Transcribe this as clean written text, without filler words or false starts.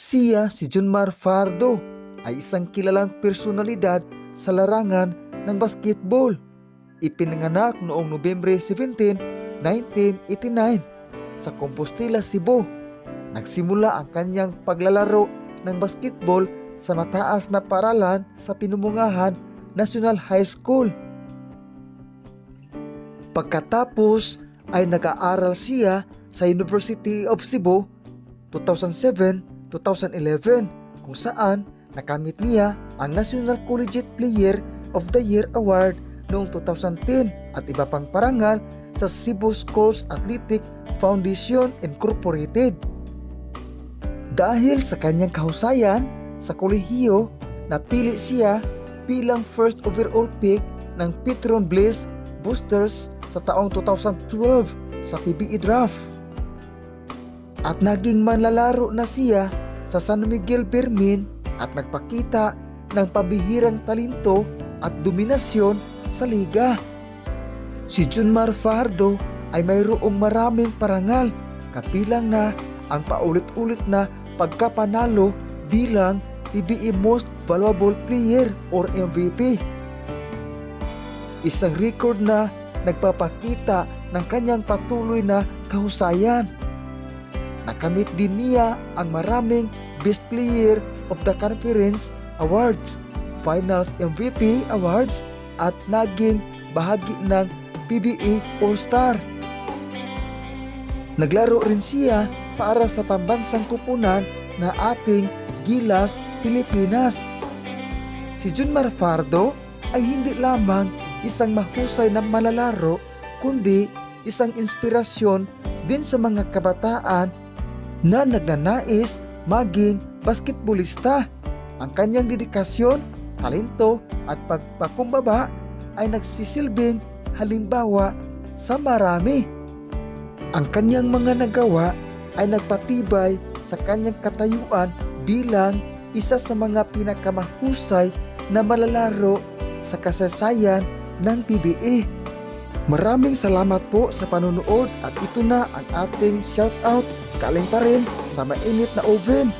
Si Junmar Fajardo ay isang kilalang personalidad sa larangan ng basketball. Ipinanganak noong Nobyembre 17, 1989 sa Compostela, Cebu. Nagsimula ang kanyang paglalaro ng basketball sa mataas na paaralan sa Pinumungahan National High School. Pagkatapos ay nag-aaral siya sa University of Cebu 2007-2011 kung saan nakamit niya ang National Collegiate Player of the Year Award noong 2010 at iba pang parangal sa Cebu Schools Athletic Foundation Incorporated. Dahil sa kanyang kahusayan sa kolehiyo, napili siya bilang first overall pick ng Petron Bliss Boosters sa taong 2012 sa PBA Draft. At naging manlalaro na siya sa San Miguel Bermin at nagpakita ng pambihirang talento at dominasyon sa liga. Si Junmar Fajardo ay mayroong maraming parangal, kabilang na ang paulit-ulit na pagkapanalo bilang PBA Most Valuable Player or MVP. Isang record na nagpapakita ng kanyang patuloy na kahusayan. Nakamit din niya ang maraming Best Player of the Conference Awards, Finals MVP Awards at naging bahagi ng PBA All-Star. Naglaro rin siya para sa pambansang kupunan na ating Gilas, Pilipinas. Si Junmar Fajardo ay hindi lamang isang mahusay na manlalaro kundi isang inspirasyon din sa mga kabataan na nagnanais maging basketballista. Ang kanyang dedikasyon, talento at pagpakumbaba ay nagsisilbing halimbawa sa marami. Ang kanyang mga nagawa ay nagpatibay sa kanyang katayuan bilang isa sa mga pinakamahusay na manlalaro sa kasaysayan ng PBA. Maraming salamat po sa panonood at ito na ang ating shoutout galing pa rin sa mainit na oven.